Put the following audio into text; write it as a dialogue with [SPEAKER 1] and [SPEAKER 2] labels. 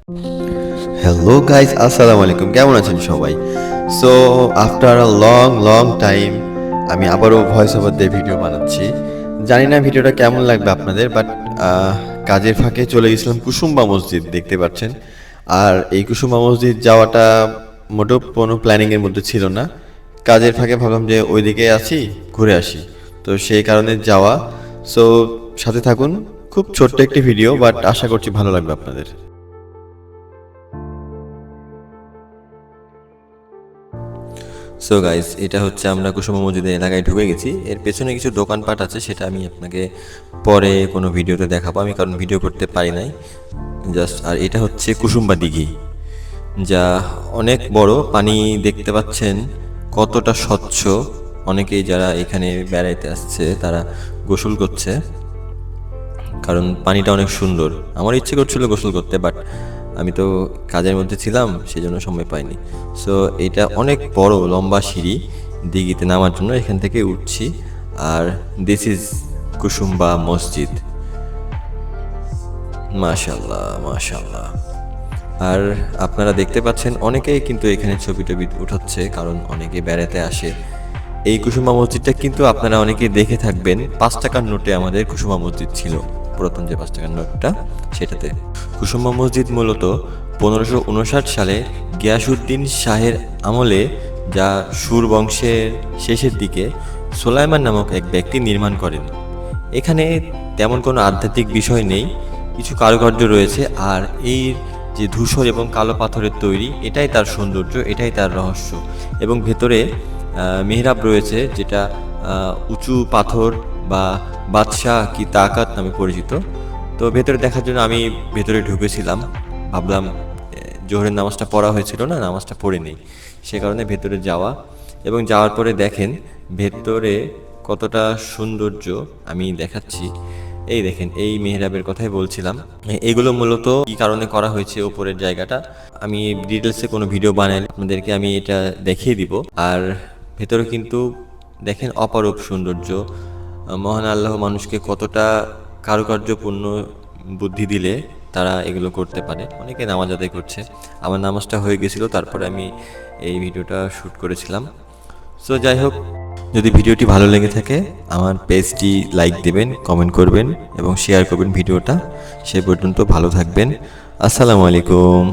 [SPEAKER 1] Hello guys, আসসালামু আলাইকুম। কেমন আছেন সবাই? So after a long long time আমি আবারও ভয়েস ওভার দিয়ে ভিডিও বানাচ্ছি। জানি না ভিডিওটা কেমন লাগবে আপনাদের, বাট কাজের ফাঁকে চলে গেছিলাম কুসুম্বা মসজিদ, দেখতে পাচ্ছেন। আর এই কুসুম্বা মসজিদ যাওয়াটা মোটেও কোনো প্ল্যানিংয়ের মধ্যে ছিল না। কাজের ফাঁকে ভাবলাম যে ওইদিকে আছি, ঘুরে আসি, তো সেই কারণে যাওয়া। সো সাথে থাকুন, খুব ছোট্ট একটি ভিডিও, বাট আশা করছি ভালো লাগবে আপনাদের। সো গাইস, এটা হচ্ছে আমরা কুসুম মসজিদের এলাকায় ঢুকে গেছি। এর পেছনে কিছু দোকানপাট আছে, সেটা আমি আপনাকে পরে কোনো ভিডিওতে দেখাবো, আমি কারণ ভিডিও করতে পারি নাই জাস্ট। আর এটা হচ্ছে কুসুম্বা দিঘি, যা অনেক বড়। পানি দেখতে পাচ্ছেন কতটা স্বচ্ছ। অনেকেই যারা এখানে বেড়াইতে আসছে তারা গোসল করছে, কারণ পানিটা অনেক সুন্দর। আমার ইচ্ছে করছিল গোসল করতে, বাট আমি তো কাজের মধ্যে ছিলাম, সেই জন্য সময় পাইনি। সো এটা অনেক বড় লম্বা সিঁড়ি দিঘিতে নামার জন্য, এখান থেকে উঠছি। আর দিস ইজ কুসুম্বা মসজিদ। মাশাল্লাহ মাশাল্লাহ। আর আপনারা দেখতে পাচ্ছেন অনেকেই কিন্তু এখানে ছবি টবি উঠাচ্ছে, কারণ অনেকে বেড়াতে আসে। এই কুসুমা মসজিদটা কিন্তু আপনারা অনেকেই দেখে থাকবেন, 5 টাকার নোটে আমাদের কুসুমা মসজিদ ছিল, পুরাতন যে 5 টাকার নোটটা সেটাতে। কুসুমা মসজিদ মূলত 1559 সালে গিয়াসউদ্দিন শাহের আমলে, যা সুর বংশের শেষের দিকে সোলাইমান নামক এক ব্যক্তি নির্মাণ করেন। এখানে তেমন কোনো আধ্যাত্মিক বিষয় নেই, কিছু কারুকার্য রয়েছে। আর এই যে ধূসর এবং কালো পাথরের তৈরি, এটাই তার সৌন্দর্য, এটাই তার রহস্য। এবং ভেতরে মেহরাব রয়েছে, যেটা উঁচু পাথর বা বাদশাহ কি তাকাত নামে পরিচিত। তো ভেতরে দেখার জন্য আমি ভেতরে ঢুকেছিলাম, ভাবলাম জোহরের নামাজটা পড়া হয়েছিল না, নামাজটা পড়ে নেই, সে কারণে ভেতরে যাওয়া। এবং যাওয়ার পরে দেখেন ভেতরে কতটা সৌন্দর্য আমি দেখাচ্ছি। এই দেখেন, এই মেহরাবের কথাই বলছিলাম। এগুলো মূলত কী কারণে করা হয়েছে, ওপরের জায়গাটা আমি ডিটেলসে কোনো ভিডিও বানাইলে আপনাদেরকে আমি এটা দেখিয়ে দিব। আর ভেতরে কিন্তু দেখেন অপরূপ সৌন্দর্য। মহান আল্লাহ মানুষকে কতটা কারুকার্যপূর্ণ বুদ্ধি দিলে তারা এগুলো করতে পারে। অনেকে নামাজ আদায় করছে, আমার নামাজটা হয়ে গেছিলো, তারপরে আমি এই ভিডিওটা শ্যুট করেছিলাম। সো যাই হোক, যদি ভিডিওটি ভালো লেগে থাকে আমার পেজটি লাইক দেবেন, কমেন্ট করবেন এবং শেয়ার করবেন ভিডিওটা। সে পর্যন্ত ভালো থাকবেন। আসসালামু আলাইকুম।